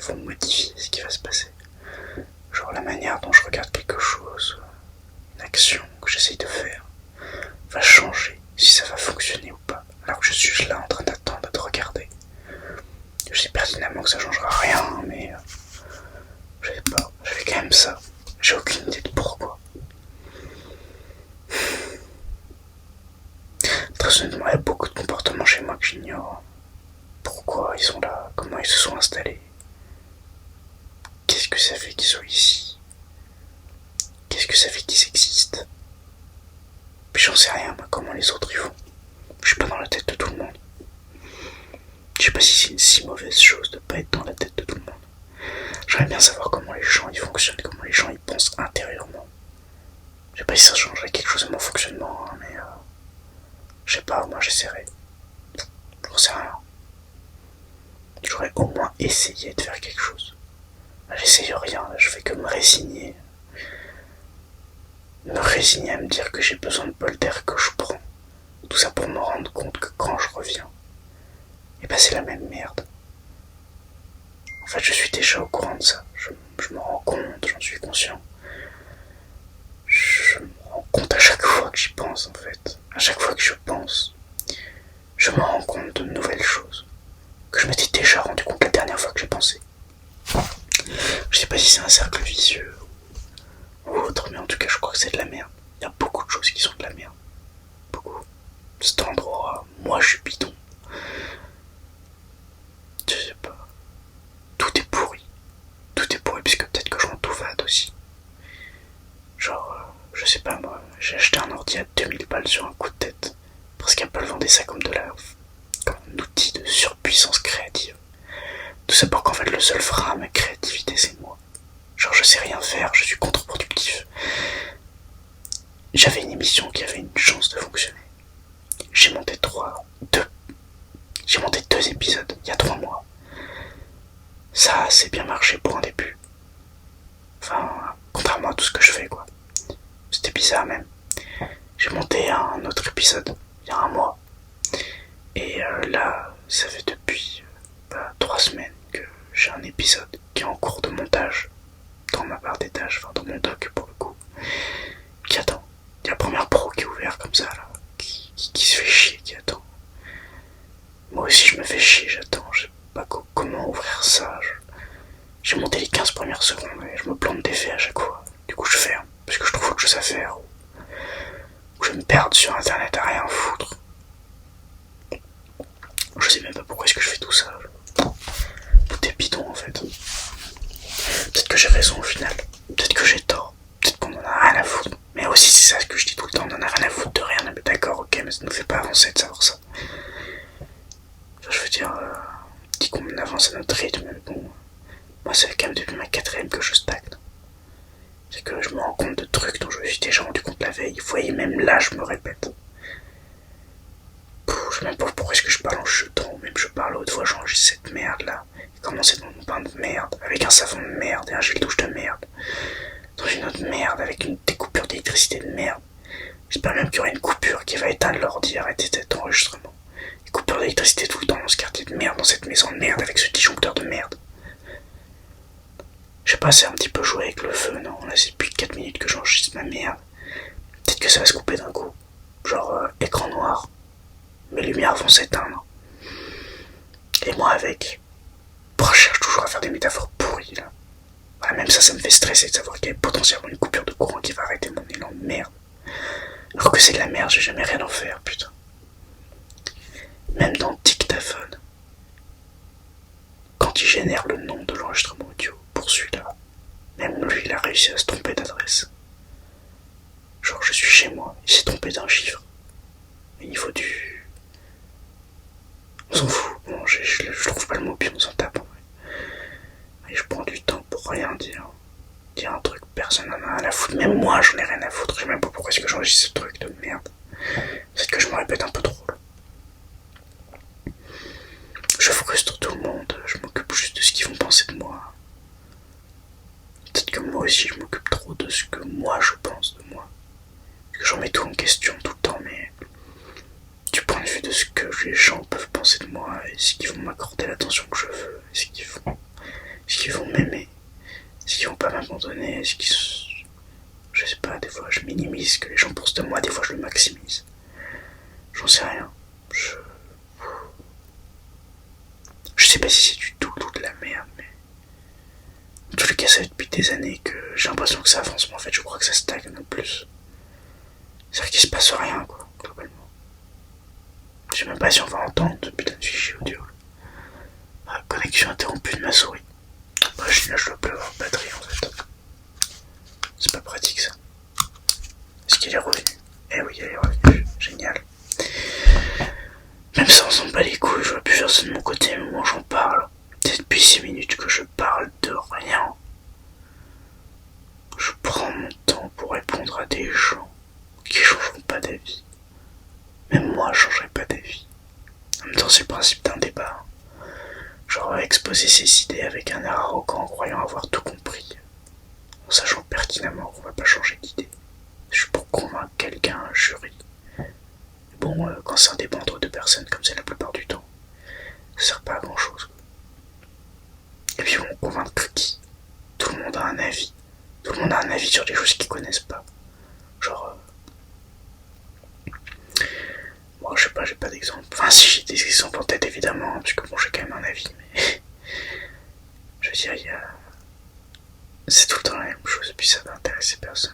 vont modifier ce qui va se passer. Genre la manière dont je regarde quelque chose, une action que j'essaye de faire, va changer si ça va fonctionner ou pas. Alors que je suis là en train d'attendre, de regarder. Je sais pertinemment que ça changera rien, mais je sais pas, je fais quand même ça. J'ai aucune idée de pourquoi. Très honnêtement, il y a beaucoup de comportements chez moi que j'ignore. Pourquoi ils sont là, comment ils se sont installés. Qu'est-ce que ça fait qu'ils soient ici? Qu'est-ce que ça fait qu'ils existent? Puis j'en sais rien, moi, comment les autres y font. Je suis pas dans la tête de tout le monde. Je sais pas si c'est une si mauvaise chose de pas être dans la tête de tout le monde. J'aimerais bien savoir comment les gens y fonctionnent, comment les gens y pensent intérieurement. Je sais pas si ça changerait quelque chose à mon fonctionnement, hein, mais je sais pas, moi j'essaierai. J'en sais rien. J'aurais au moins essayé de faire quelque chose. Là, j'essaye rien, là, je fais que me résigner. Me résigner à me dire que j'ai besoin de bol d'air que je prends. Tout ça pour me rendre compte que quand je reviens, et ben c'est la même merde. En fait, je suis déjà au courant de ça. Je me rends compte, j'en suis conscient. Je me rends compte à chaque fois que j'y pense, en fait. À chaque fois que je pense, je me rends compte de nouvelles choses que je m'étais déjà rendu compte la dernière fois que j'ai pensé. Je sais pas si c'est un cercle vicieux ou autre, mais en tout cas, je crois que c'est de la merde. Il y a beaucoup de choses qui sont de la merde. Beaucoup. Cet endroit, moi je suis bidon. Je sais pas. Tout est pourri. Tout est pourri, puisque peut-être que je m'en toufade aussi. Genre, je sais pas moi, j'ai acheté un ordi à 2000 balles sur un coup de tête. Parce qu'Apple vendait ça comme comme un outil de surpuissance créative. Tout ça pour qu'en fait le seul frein à ma créativité c'est moi. Genre je sais rien faire, je suis contre-productif. J'avais une émission qui avait une chance de fonctionner. J'ai monté j'ai monté 2 épisodes il y a 3 mois. Ça a assez bien marché pour un début. Enfin, contrairement à tout ce que je fais quoi. C'était bizarre même. J'ai monté un autre épisode il y a 1 mois. Et là, ça fait depuis 3 semaines que j'ai un épisode qui est en cours de montage dans ma barre des tâches, enfin dans mon doc pour le coup, qui attend. Il y a la première pro qui est ouverte comme ça là, qui se fait chier, qui attend. Moi aussi je me fais chier, j'attends, je sais pas comment ouvrir ça. J'ai monté les 15 premières secondes et je me plante d'effet à chaque fois. Du coup je ferme, parce que je trouve autre chose à faire. Ou je me perds sur internet à rien foutre. Je sais même pas pourquoi est-ce que je fais tout ça. Tout est bidon en fait. Peut-être que j'ai raison au final. Peut-être que j'ai tort. Peut-être qu'on en a rien à foutre. Mais aussi c'est ça ce que je dis tout le temps, on en a rien à foutre de rien. Mais d'accord, ok, mais ça nous fait pas avancer de savoir ça. Enfin, je veux dire, dit qu'on avance à notre rythme, mais bon. Moi c'est quand même depuis ma 4ème que je stagne. C'est que je me rends compte de trucs dont je me suis déjà rendu compte la veille. Vous voyez, même là je me répète. Je sais même pas pourquoi est-ce que je parle en chutant, même je parle à haute voix, j'enregistre cette merde là. Et commencer dans mon bain de merde, avec un savon de merde et un gel douche de merde. Dans une autre merde, avec des coupures d'électricité de merde. J'espère même qu'il y aura une coupure qui va éteindre l'ordi et arrêter cet enregistrement. Une coupure d'électricité tout le temps dans ce quartier de merde, dans cette maison de merde, avec ce disjoncteur de merde. Je sais pas, c'est un petit peu joué avec le feu, non? Là c'est depuis 4 minutes que j'enregistre ma merde. Peut-être que ça va se couper d'un coup. Genre écran noir. Mes lumières vont s'éteindre. Et moi avec. Je cherche toujours à faire des métaphores pourries là. Voilà, même ça me fait stresser de savoir qu'il y a potentiellement une coupure de courant qui va arrêter mon élan de merde. Alors que c'est de la merde, j'ai jamais rien à en faire, putain. Même dans Dictaphone, quand il génère le nom de l'enregistrement audio pour celui-là, même lui il a réussi à se tromper d'adresse. Genre je suis chez moi, il s'est trompé d'un chiffre. Mais il faut du... On s'en fout, bon, je trouve pas le mot puis on s'en tape en vrai. Et je prends du temps pour rien dire. Dire un truc, personne n'en a rien à foutre. Même moi j'en ai rien à foutre, je sais même pas pourquoi est-ce que j'enregistre ce truc de merde. C'est que je me répète un peu trop là. Je frustre tout le monde, je m'occupe juste de ce qu'ils vont penser de moi. Peut-être que moi aussi je m'occupe trop de ce que moi je pense de moi. Parce que j'en mets tout en question tout le temps, mais du point de vue de ce que les gens peuvent penser de moi, est-ce qu'ils vont m'accorder l'attention que je veux, est-ce Est-ce qu'ils vont m'aimer? Est-ce qu'ils vont pas m'abandonner? Est-ce qu'ils... Je sais pas, des fois je minimise ce que les gens pensent de moi, des fois je le maximise. J'en sais rien. Je sais pas si c'est du tout de la merde, mais... En tous les cas, ça fait depuis des années que j'ai l'impression que ça avance, mais en fait je crois que ça stagne en plus. C'est-à-dire qu'il se passe rien, quoi, globalement. Je sais même pas si on va entendre ce putain de fichier audio. Ah, connexion interrompue de ma souris. Bah, je dois plus avoir de batterie en fait. C'est pas pratique ça. Est-ce qu'elle est revenue? Eh oui, elle est revenue. Génial. Même ça, on s'en bat les couilles, je vois plus faire ça de mon côté, mais moi j'en parle. C'est depuis 6 minutes que je parle de rien. Je prends mon temps pour répondre à des gens qui changeront pas d'avis. Même moi, je changerai pas d'avis. En même temps, c'est le principe d'un débat. Genre exposer ses idées avec un air arrogant en croyant avoir tout compris, en sachant pertinemment qu'on va pas changer d'idée. Je suis pour convaincre quelqu'un, un jury. Bon, quand c'est un débat entre deux personnes, comme c'est la plupart du temps, ça sert pas à grand chose. Et puis bon, convaincre qui? Tout le monde a un avis. Tout le monde a un avis sur des choses qu'ils connaissent pas. Genre, moi je sais pas, j'ai pas d'exemple. Enfin si, j'ai des exemples en tête évidemment, parce que bon, j'ai quand même un avis, mais... Je veux dire, c'est tout le temps la même chose, et puis ça va intéresser personne.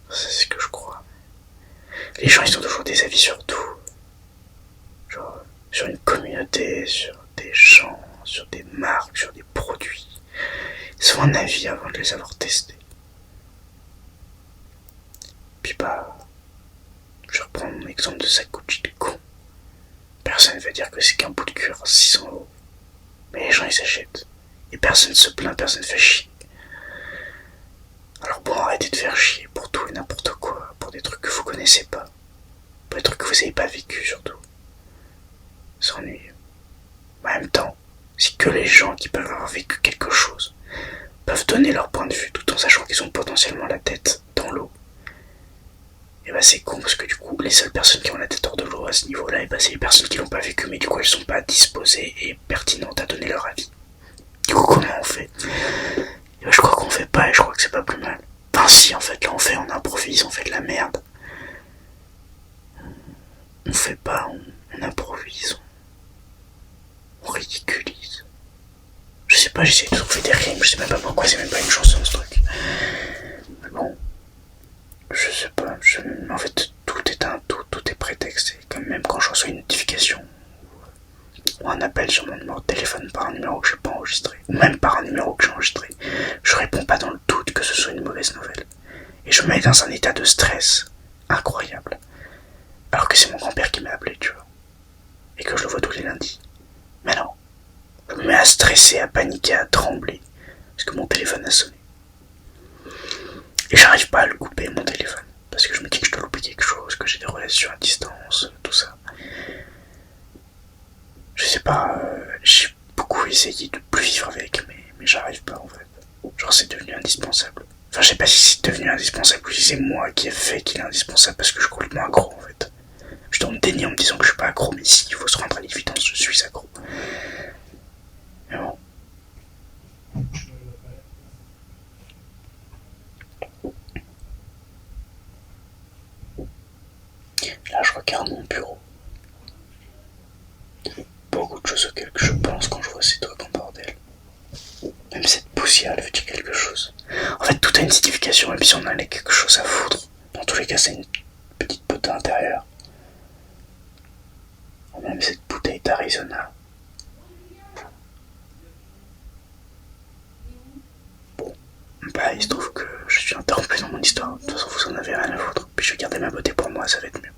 Ça, c'est ce que je crois. Les gens, ils ont toujours des avis sur tout. Genre, sur une communauté, sur des gens, sur des marques, sur des produits. Ils ont un avis avant de les avoir testés. Puis bah, je reprends mon exemple de sac Gucci de con. Personne va dire que c'est qu'un bout de cuir à 600 €. Mais les gens, ils s'achètent. Et personne se plaint, personne fait chier. Alors bon, arrêtez de faire chier pour tout et n'importe quoi, pour des trucs que vous connaissez pas, pour des trucs que vous avez pas vécu surtout. C'est ennuyeux. En même temps, si que les gens qui peuvent avoir vécu quelque chose peuvent donner leur point de vue tout en sachant qu'ils ont potentiellement la tête dans l'eau, et bah c'est con parce que du coup les seules personnes qui ont la tête hors de l'eau à ce niveau-là, et bah c'est les personnes qui l'ont pas vécu mais du coup elles sont pas disposées et pertinentes à donner leur avis. Du coup comment on fait? Et bah, je crois qu'on fait pas et je crois que c'est pas plus mal. Enfin si en fait là on improvise, on fait de la merde. On fait pas, on improvise, on ridiculise. Je sais pas, j'essaie de trouver des rimes, je sais même pas pourquoi, c'est même pas une chanson ce truc. Mais bon, je sais pas, en fait tout est tout est prétexte. Et comme même quand je reçois une notification ou un appel sur mon numéro de téléphone par un numéro que j'ai pas enregistré, ou même par un numéro que j'ai enregistré, je réponds pas dans le doute que ce soit une mauvaise nouvelle. Et je me mets dans un état de stress incroyable. Alors que c'est mon grand-père qui m'a appelé, tu vois. Et que je le vois tous les lundis. Mais non. Je me mets à stresser, à paniquer, à trembler. Parce que mon téléphone a sonné. Et j'arrive pas à le couper, mon téléphone. Parce que je me dis que je dois louper quelque chose, que j'ai des relations à distance, tout ça. Je sais pas, j'ai beaucoup essayé de plus vivre avec, mais j'arrive pas en fait. Genre c'est devenu indispensable. Enfin je sais pas si c'est devenu indispensable ou si c'est moi qui ai fait qu'il est indispensable parce que je suis complètement accro en fait. Je dois me dénier en me disant que je suis pas accro, mais si, il faut se rendre à l'évidence, je suis accro. Mais bon. Là, je regarde mon bureau. Beaucoup de choses auxquelles je pense quand je vois ces trucs en bordel. Même cette poussière, elle veut dire quelque chose. En fait, tout a une signification, même si on a quelque chose à foutre. Dans tous les cas, c'est une petite pote à l'intérieur. Même cette bouteille d'Arizona. Bon, bah il se trouve que je suis interrompu dans mon histoire. De toute façon, vous en avez rien à foutre. Puis je vais garder ma beauté pour moi, ça va être mieux.